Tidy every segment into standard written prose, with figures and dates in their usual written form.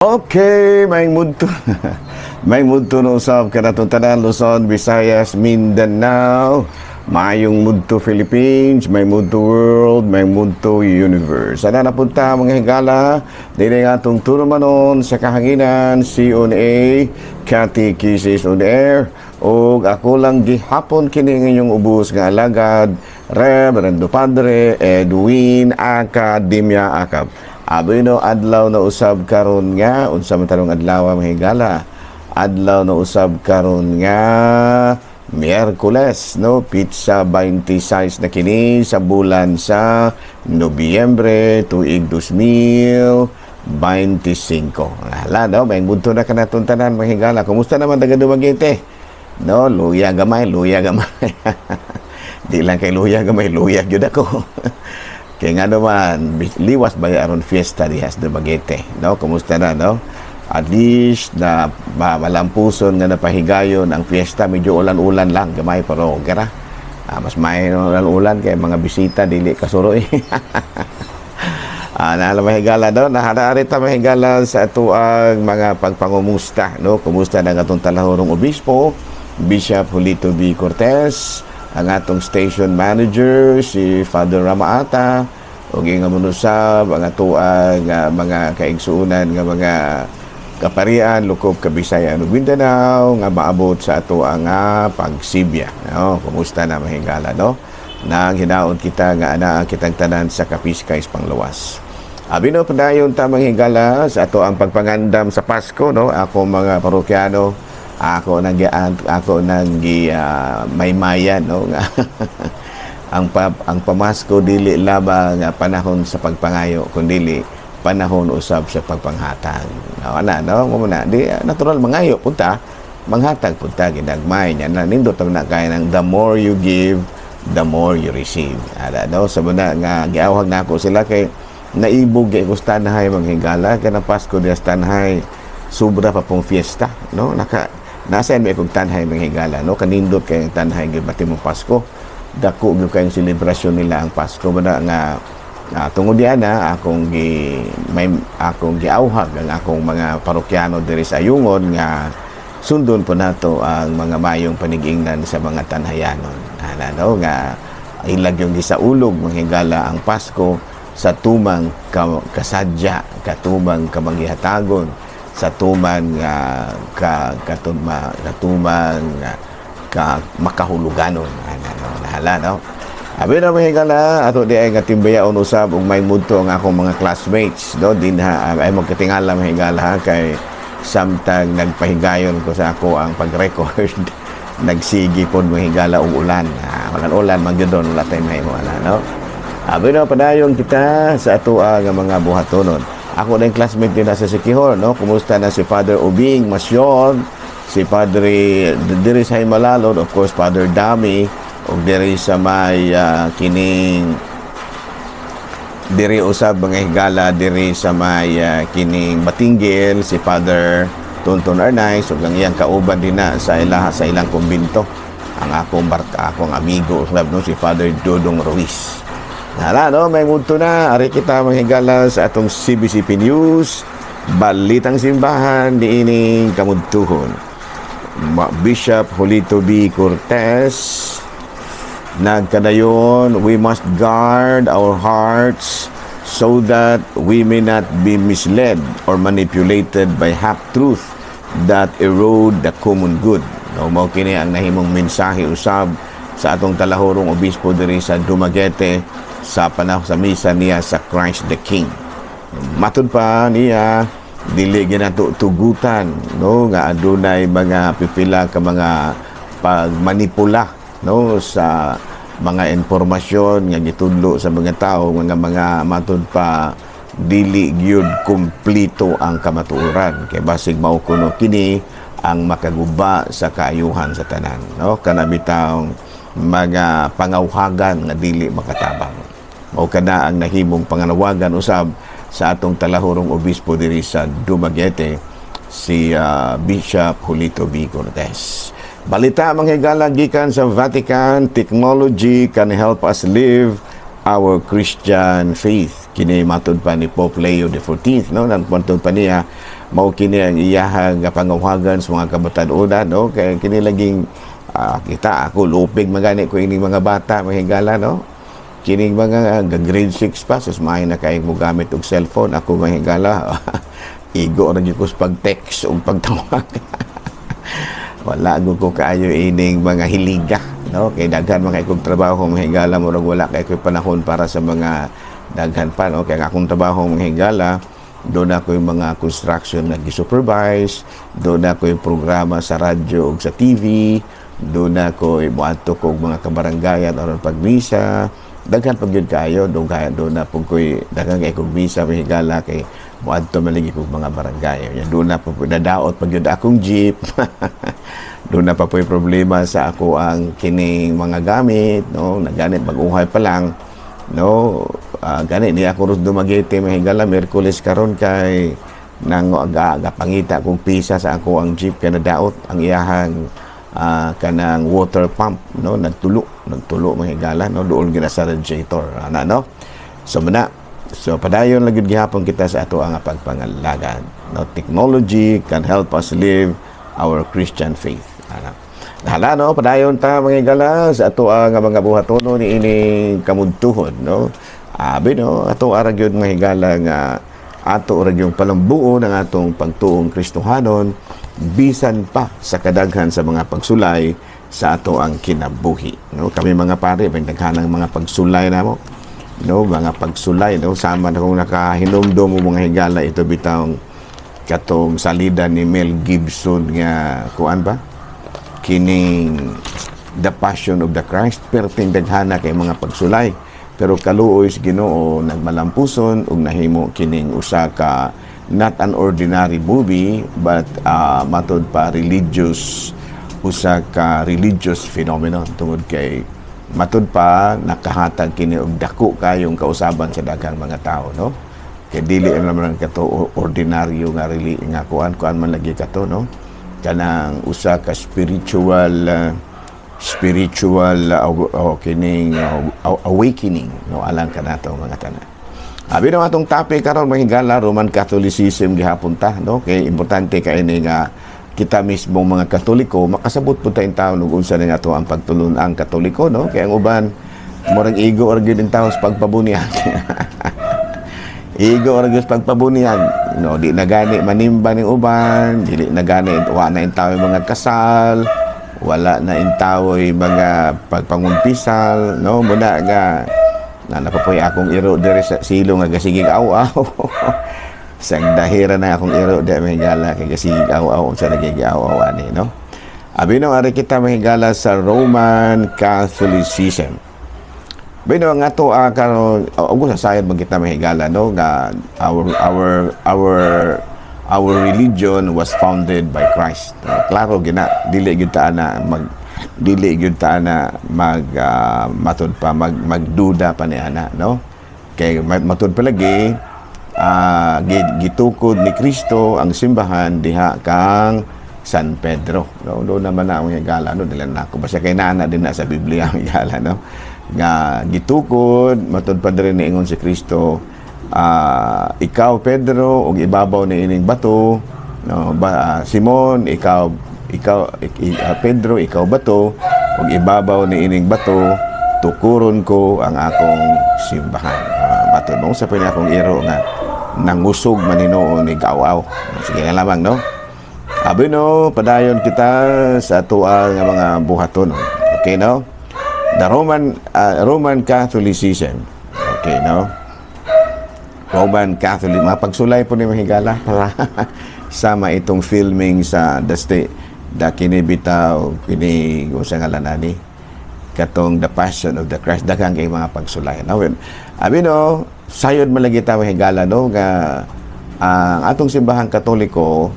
Okay, may mudto. May mudto no usab kanatong tanan Luzon, Visayas, Mindanao. Mayong mudto Philippines, may mudto world, may mudto universe. Sana napunta mga higala, dili nga itong turumanon sa kahanginan, C.O.N.A. Catechesis on Air. O ako lang gihapon kini inyong ubos nga alagad, Reverendo Padre Edwin Academia Acab. Abi no adlaw na usab karon nga unsa man tarong adlaw mga higala. Adlaw na usab karon nga Miyerkules, no? Pizza 26 na kini sa bulan sa Nobyembre tuig 2025. Hala, no? May budto na kanaton tanan mga higala. Kumusta naman taga Dumaguete? No, luya gamay, luya gamay. Di lang kay luya gamay, luya gyud ako. Kaya nga naman, liwas ba aron fiesta diha sa Dumaguete? No, kumusta na, no? At least na malampuson nga napahigayon ang fiesta, medyo ulan-ulan lang, gamay pero okay ra. Mas may ulan-ulan kay mga bisita dili kasuroy. Naala mahigala daw, naharaari ta mahigala sa ato ang mga pagpangumusta, no? Kumusta na atong talahorong obispo, Bishop Julito B. Cortez, ang atong station manager si Father Ramaata, ug nga manusab ang ato ang mga kaigsuunan nga mga kaparian, Lukop, Kabisayan ug Mindanao nga maabot sa ato ang pagsibya. No, kumusta na mahigala, no? Nang hinaon kita nga anaa kitang tanan sa Kapiskay Panglawas. Abi no padayon ta mahigala sa ato ang pagpangandam sa Pasko, no? Ako mga parokyano, ako nang maymayan, no? ang pamasko dili labang panahon sa pagpangayo kundi panahon usab sa pagpanghatag. No, muna di natural mangayo punta, manghatag punta ginagmay nya na nindot na kay nang the more you give, the more you receive. No, sa muna nga giawhag nako sila kay naibog kay kustanhay manghigala kay na Pasko di stanhay sobra pa pong fiesta, no? Nasa may kong tanhay manghigala, no? Kanindot kay tanhay gibati mong Pasko. Dako gyud kay selebrasyon nila ang Pasko bada nga tungod diyan akong giawhag ang akong mga parokyano diri sa Ayungon nga sundon po nato ang mga mayong panigingnan sa mga tanhayanon. No, nga ilag yung gisaulog manghigala ang Pasko sa tumang kasadya, katumang kamanggihatagon, sa tumang makahuluganon. Nahala, no? Abi na mahigala ato di ay nga timbayaon usab ug may mudto ang akong mga classmates, no? Dinha ay magkatingala mahigala kay samtang nagpahigayon ko sa ako ang pag-record nagsigi pod mahigala og ulan. Ulan man gyud don wala tay mahimo no? Abi na padayon kita sa ato ang mga buhatonon. Ako na yung classmate din sa Siquijor, no? Kumusta na si Father Ubing Masyon, si Padre diri sa Himalalon, of course Father Dami, o diri sa may kining diri usab mga higala diri sa may kining Batinggil si Father Tonton Arnay, so ang iyang kauban din na sa ilang kumbinto ang akong amigo no, si Father Dodong Ruiz. Hala, no, may mudto na ari kita mga higala sa atong CBCP News, Balitang Simbahan niining kamudtuhon. Bishop Julito B. Cortez nagkadayon, we must guard our hearts so that we may not be misled or manipulated by half-truth that erode the common good. No, mao kini ang nahimong mensahe usab sa atong talahorong obispo diri sa Dumaguete sa panahon sa misa niya sa Christ the King. Matud pa niya dili ginato tugutan, no, nga adunay mga pipila ka mga pagmanipula, no, sa mga impormasyon nga gitudlo sa mga tao mga matud pa dili gyud kumpleto ang kamatuoran kay basig mao kuno kini ang makaguba sa kaayuhan sa tanan, no, kana bitaw mga pangawhagan nga dili makatabang. Mao kana ang nahimong panganawagan usab sa atong talahorong obispo diri sa Dumaguete, si Bishop Julito B. Cortez. Balita manghigala gikan sa Vatican, technology can help us live our Christian faith. Kini matud pa ni Pope Leo XIV, no? Nagpuntod pa niya mao kini ang iyahang pangawagan sa mga kabatanunan, no? Kaya kini laging kita ako lupig magani ko ining mga bata mahigala, no? Kining mga grade 6 pa sus maay na kay mo gamit og cellphone, ako mahigala igo ra gyud ko sa pag-text o pagtawag. Wala gud ko kaayo ining mga hiliga, no? Kay daghan man kay kog trabaho mahigala, murag wala kay koy panahon para sa mga daghan pa, no? Kay akong trabaho mahigala, doon ako yung mga construction na gi-supervise, doon ako yung programa sa radyo o sa TV, doon ako imuadto ko mga kabaranggayan aron pagmisa, daghan pag yun kayo, doon na po ko'y daghan kay kong misa mahigala kay muadto maligi kong mga barangay. Doon na po nadaot pag yun akong jeep. Doon na pa po yung problema sa ako ang kining mga gamit, no? Naganit mag-uhay pa lang, no? Gani ni ako ros dumagiti mahigala Miyerkules karon kay nang pangita kong pisa sa ako ang jeep kay nadaot ang iyahang kanang water pump, no? Nagtulo mahigala, no? Doon gina sa radiator ana, no? So padayon lang gyud gihapon kita sa ato ang pagpangalagan, no? Technology can help us live our Christian faith ana. Hala, no? Padayon ta mahigala sa ato ang mga buhatono ni ini kamudtuhon, no? Abi, no, ato arag yun nga higala nga ato arag yung palambuo ng atong pagtuong Kristohanon bisan pa sa kadaghan sa mga pagsulay sa ato ang kinabuhi, no? Kami mga pare may daghanang mga pagsulay namo, no? Mga pagsulay, no? Sama na kung nakahinomdom mo mga higala ito bitawng katong salida ni Mel Gibson nga kuan ba kining The Passion of the Christ, perting daghana kay mga pagsulay. Pero kaluoy sa Ginoo nagmalampuson ug nahimo kining usa ka not an ordinary movie but matod pa usa ka religious phenomenon tungod kay matod pa nakahatag kini og dako kayong kausaban sa daghang mga tao, no? Kay dili naman kato ordinaryo nga nga kuan man lagi kato, no? Kanang usa ka spiritual kining awakening, no? Alang ka nato mga tanan. Abi na atong topic karon mahigala Roman Catholicism gihapon ta, no? Kay importante kay ini nga kita mismo mga Katoliko makasabot pud tayong tawo ug unsa nga ato ang pagtulon ang Katoliko, no? Kay ang uban murag igo or gyud tawo sa pagpabunihan. Igo or gyud pagpabunihan, no? Di na gani manimba ning uban, dili na gani wa na tawo mga kasal, wala na intawoy mga pagpangumpisal, no? Muna nga napapoy akong iro diri sa silo nga gasigig aw-aw. Sang dahira na akong iro di mahigala kay gasigig aw-aw sa nagigiaw-aw ani, no? Abi no ari kita mahigala sa Roman Catholicism. Bino nga to karon sa sayad man kita mahigala, no? Nga our religion was founded by Christ. Klaro gina dili gyud ta na matud pa magduda pa ni ana, no? Kay matud pa lagi gitukod ni Kristo ang simbahan diha kang San Pedro, no? Doon naman na ang higala, no? Dili na ako basta kay nana din na sa Biblia ang higala, no? Nga gitukod matud pa diri ni ingon si Kristo, ikaw Pedro ug ibabaw ni ining bato, no? Simon Pedro ikaw bato ug ibabaw ni ining bato tukuron ko ang akong simbahan. Bato mo sa pila akong iro nga nangusog maninoon ni Gawaw. Sige na lamang, no? Abi no padayon kita sa atuang mga buhaton. Okay, no? The Roman Catholicism. Okay, no? Roman Catholic, mapagsulay po ni mahigala para sama itong filming sa kinibitaw kini usa nga lanani katong The Passion of the Christ, daghang kay mga pagsulay. Now, abi no, sayod man lagi ta mahigala, no, nga ang atong simbahang Katoliko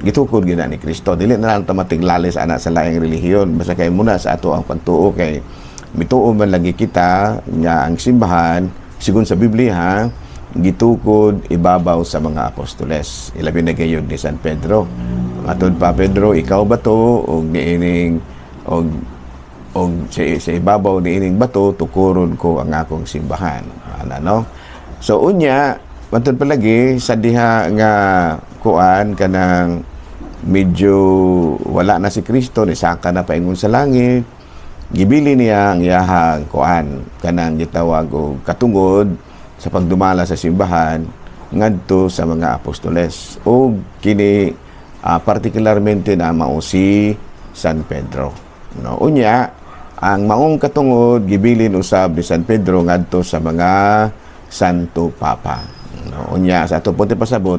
gitukod gina ni Kristo. Dili na lang ta matiglalis ana sa laing relihiyon, basta kay muna sa ato ang pagtuo kay mituo man lagi kita nga ang simbahan sigon sa Biblia gitukod ibabaw sa mga apostoles. Ilabi na gayud ni San Pedro. Matod pa Pedro, ikaw bato og niining og sa ibabaw niining bato tukuron ko ang akong simbahan. Ano, no? So unya matod palagi sa diha nga kuan kanang medyo wala na si Kristo, nisaka na paingon sa langit, gibili niya ang iyahang kuan kanang gitawag og katungod sa pagdumala sa simbahan ngadto sa mga apostoles o kini partikularmente na mao si San Pedro, no? Unya ang maong katungod gibilin usab ni San Pedro ngadto sa mga Santo Papa, no? Unya sa ato puti pasabot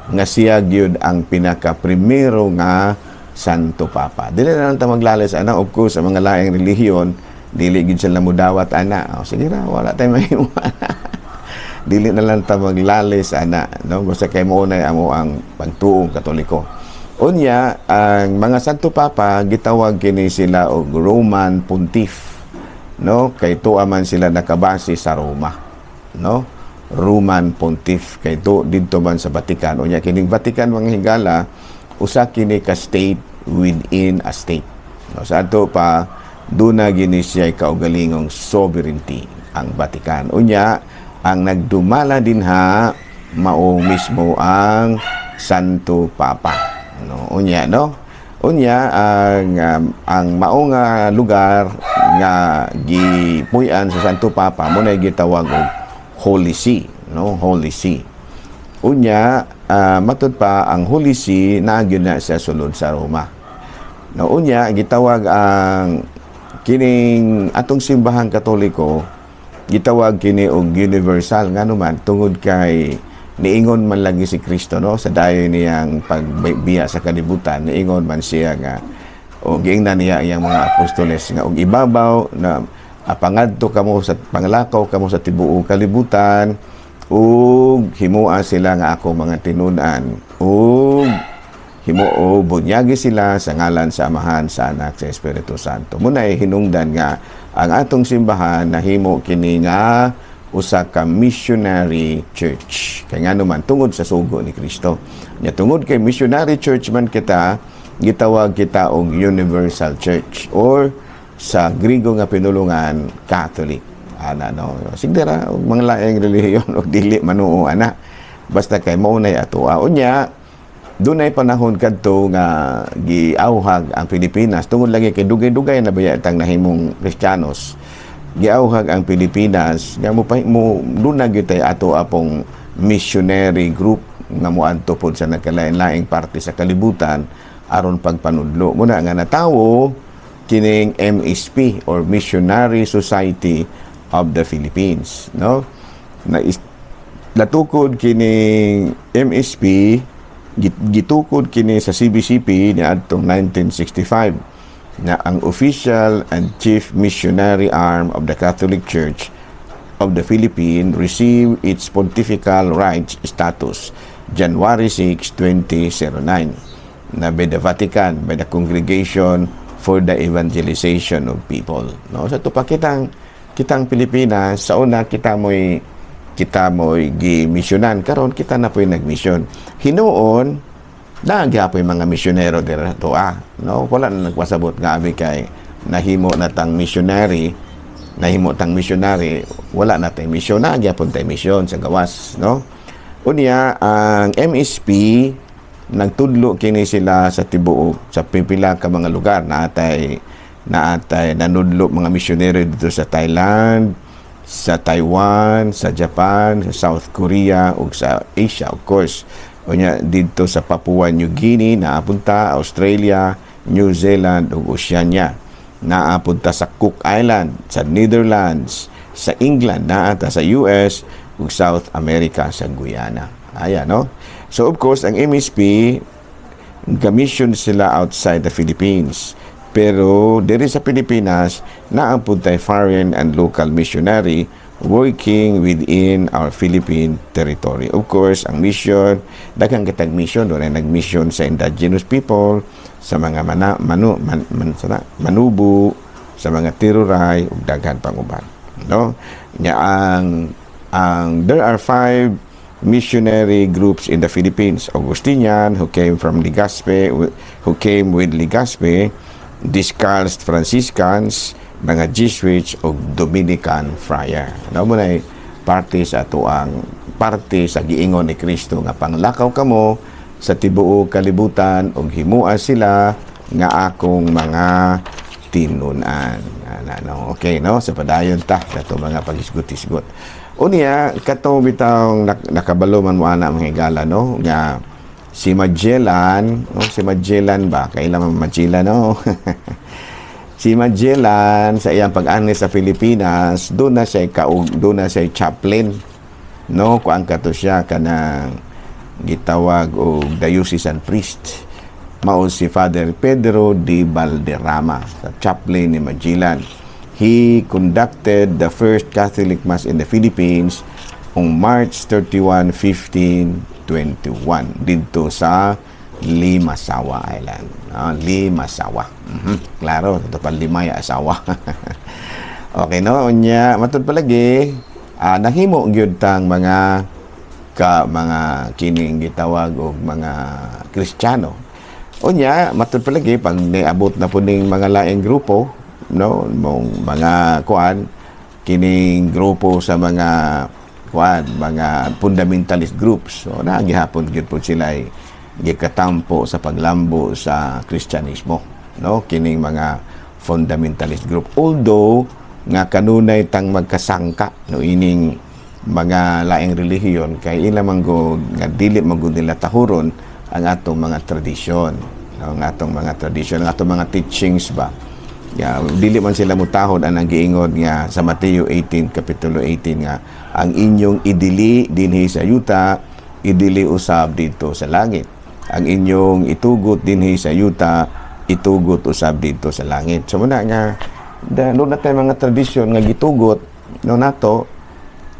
nga siya gyud ang pinaka primero nga Santo Papa. Dili na lang ta maglalis ana, of course sa mga laing relihiyon dili gid sila mudawat ana. Sige ra, wala tay mahimo. Dili na lang ta maglalis ana, no? Basta kay mo na amo ang pagtuong Katoliko. Unya ang mga Santo Papa gitawag kini sila og Roman Pontiff, no? Kay tuwa man sila nakabase sa Roma, no? Roman Pontiff kay to didto man sa Vatican. Unya kining Vatican mga higala usa kini ka state within a state, no? Sa ato pa duna gini siya kaugalingong sovereignty ang Vatican. Unya ang nagdumala dinha mao mismo ang Santo Papa, no? Unya, no? Unya ang maong lugar nga gipuy-an sa Santo Papa mo na gitawag og Holy See, no? Holy See. Unya matud pa ang Holy See naagyon na sa sulod sa Roma. No, unya gitawag ang kining atong simbahang Katoliko gitawag kini og universal nganuman tungod kay niingon man lagi si Kristo, no? Sa dayon niyang pagbiya sa kalibutan niingon man siya nga o giingnan niya iyang mga apostoles nga og ibabaw na apangadto kamo sa panglakaw kamo sa tibuok kalibutan ug himuan sila nga ako mga tinud-an ug himuo bunyagi sila sa ngalan sa Amahan, sa Anak, sa Espiritu Santo. Munay hinungdan nga ang atong simbahan nahimo kini nga usa ka missionary church. Kay ngano man tungod sa sugo ni Kristo. Nya tungod kay missionary church man kita, gitawag kita og universal church or sa Griego nga pinulungan Catholic. Ana, no? Sigdara mga laing relihiyon og dili manuo ana. Basta kay mao nay atoa. Unya dunay panahon kadto nga giawhag ang Pilipinas tungod lagi kay dugay-dugay na baya tang nahimong Kristiyanos. Giawhag ang Pilipinas nga mo duna gyud tay ato apong missionary group nga moadto pod sa nagkalain-laing parte sa kalibutan aron pagpanudlo. Muna nga natawo kining MSP or Missionary Society of the Philippines, no? Natukod kining MSP gitukod kini sa CBCP ni adtong 1965 na ang official and chief missionary arm of the Catholic Church of the Philippines received its pontifical rights status January 6, 2009 na by the Vatican, by the Congregation for the Evangelization of People, no? Sa to pa kitang Pilipinas sa una kita mo'y gi-missionan karon kita na po'y nag-mission. Hinuon nagyapoy mga misyonero dira to no? Wala na nagpasabot nga abi kay nahimo na tang missionary, wala na tay misyon, nagyapon tay misyon sa gawas, no? Unya ang MSP nagtudlo kini sila sa tibuok sa pipila ka mga lugar na atay nanudlo mga misyonero dito sa Thailand, sa Taiwan, sa Japan, sa South Korea ug sa Asia, of course. Unya dito sa Papua New Guinea naapunta, Australia, New Zealand ug Oceania. Naapunta sa Cook Island, sa Netherlands, sa England, naata sa US ug South America sa Guyana. Ayan, no? So of course ang MSP commission sila outside the Philippines. Pero diri sa Pilipinas naapod tay foreign and local missionary working within our Philippine territory. Of course, ang mission, daghang kitag mission, doon ay nag-mission sa indigenous people, sa mga manubo, sa mga tiruray, ug daghan pang uban, no? Nya there are 5 missionary groups in the Philippines. Augustinian, who came with Legazpi, Discalced Franciscans, mga Jesuits o Dominican Friar. Ano mo na parte sa ito ang parte sa giingon ni Kristo nga panglakaw kamo sa tibuok kalibutan ug himua sila nga akong mga tinunan. Ano, okay, no? Sa padayon ta kato mga paghisgot-hisgot. Unya kato bitaw nakabalo man mo ana mga higala, no? Nga si Magellan, no? Si Magellan ba? Kailan Magellan, no? Si Magellan sa iyang pag-ani sa Pilipinas, doon na siya chaplain, no? Kuan kato siya kanang gitawag og diocesan priest. Mao si Father Pedro de Valderrama, sa chaplain ni Magellan. He conducted the first Catholic Mass in the Philippines on March 31, 1521 dito sa Limasawa Island. Limasawa. Klaro, ito pa limay asawa. Okay, no? Unya, matod palagi, nahimo gyud tang mga kining gitawag og mga Kristiyano. Unya, matod palagi pag niabot na po ning mga laing grupo, no, mga kuan kining grupo sa mga kuan, mga fundamentalist groups. So na gihapon gyud po sila ay gikatampo sa paglambo sa Kristyanismo, no, kining mga fundamentalist group. Although nga kanunay tang magkasangka no ining mga laing relihiyon kay ila manggod nga dili manggod nila tahuron ang atong mga tradisyon, no, ang atong mga tradisyon, ang atong mga teachings ba. Dili man sila mutahod ang giingod nga sa Mateo 18 kapitulo 18 nga ang inyong idili dinhi sa yuta, idili usab dito sa langit. Ang inyong itugot dinhi sa yuta, itugot usab dito sa langit. So muna nga doon na tayo mga tradisyon nga gitugot no nato,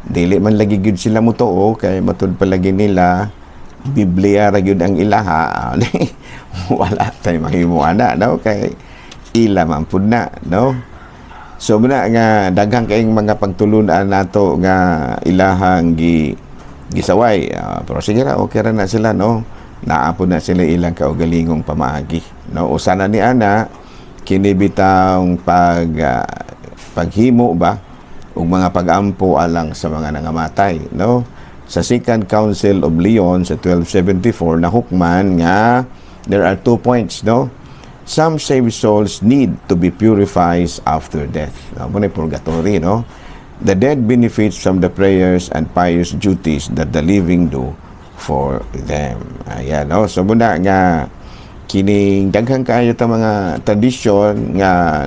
dili man lagi gyud sila mutuo kay matud palagi nila Biblia ra gyud ang ilaha. Wala tay mahimo ana, no, kay ila man pud na, no. So muna nga daghang kayong mga pagtulunan nato nga ilahang gisaway, pero sige ra okay ra na sila, no. Naapod na sila ilang kaugalingong pamaagi, no. Usa na ni ana kini bitang paghimo ba ug mga pagampo alang sa mga nangamatay, no. Sa Second Council of Leon sa 1274 nahukman nga there are 2 points, no. Some saved souls need to be purified after death. Muna purgatory, no. The dead benefits from the prayers and pious duties that the living do for them. Ayan, no. So muna nga kining daghang kayo ta mga tradisyon nga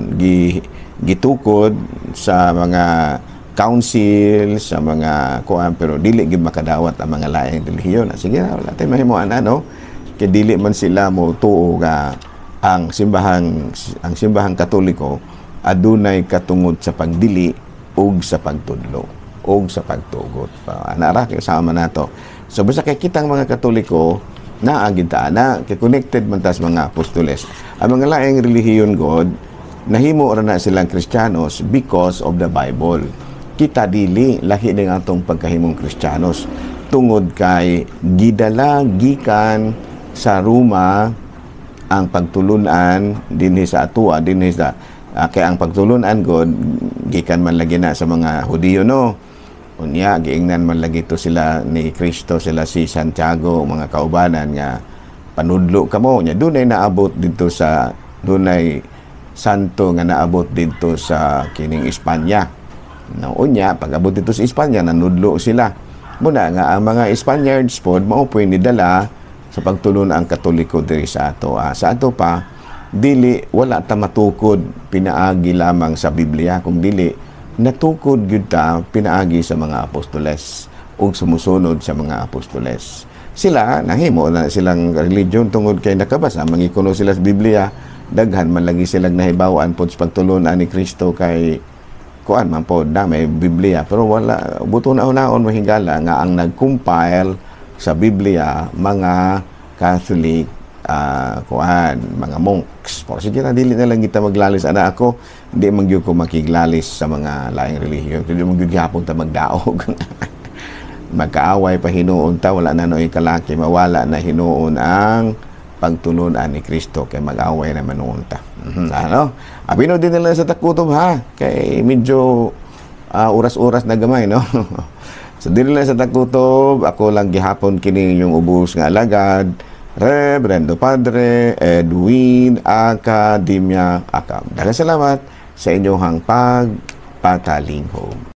gitukod sa mga council, sa mga kuan, pero dili gid makadawat ang mga laing relihiyon. Sige na, wala tayo mahimuan na, no. Kaya dili man sila mo tuo nga ang simbahang Katoliko adunay katungod sa pagdili ug sa pagtudlo ug sa pagtugot. Anara kay sama nato. So basta kay kitang mga Katoliko na agita na kay connected man tas mga apostoles. Ang mga laing relihiyon god nahimo ra na silang Kristiyanos because of the Bible. Kita dili lahi ning atong pagkahimong Kristiyanos tungod kay gidala gikan sa Roma ang pagtulunan dinhi sa atua, dinhi sa kay ang pagtulunan god gikan man lagi na sa mga Hudiyo, no. Unya giingnan man lagi to sila ni Kristo, sila si Santiago, mga kaubanan nga panudlo kamo nya dunay naabot dito sa dunay santo nga naabot dito sa kining Espanya. No, unya pag-abot dito sa Espanya nanudlo sila. Muna nga ang mga Spaniards pod mao poy ni dala sa pagtulon ang Katoliko diri sa ato. Sa ato pa dili wala ta matukod pinaagi lamang sa Biblia, kung dili natukod gyud ta pinaagi sa mga apostoles ug sumusunod sa mga apostoles. Sila nahimo na silang religion tungod kay nakabasa mangikuno sila sa Biblia, daghan man lagi silang nahibaw-an pod sa pagtulunan ni Kristo kay kuan man pod na may Biblia, pero wala buto na unaon mahigala nga ang nag-compile sa Biblia mga Catholic kuan, mga monks. Por sige na dili na lang kita maglalis ana ako, hindi man gyud ko makiglalis sa mga laing relihiyon, hindi man gyud gyapon ta magdaog. Magkaaway pa hinuon ta, wala na noy kalaki mawala na hinuon ang pagtulunan ni Kristo kay mag-away naman noon ta. Ano? Abino din nila sa takutob ha, kay medyo oras-oras na gamay, no. So dili lang sa takutob, ako lang gihapon kini yung ubos nga alagad, Reverendo Padre Edwin Academia Acab. Daghang salamat sa inyong pagpatalinghod.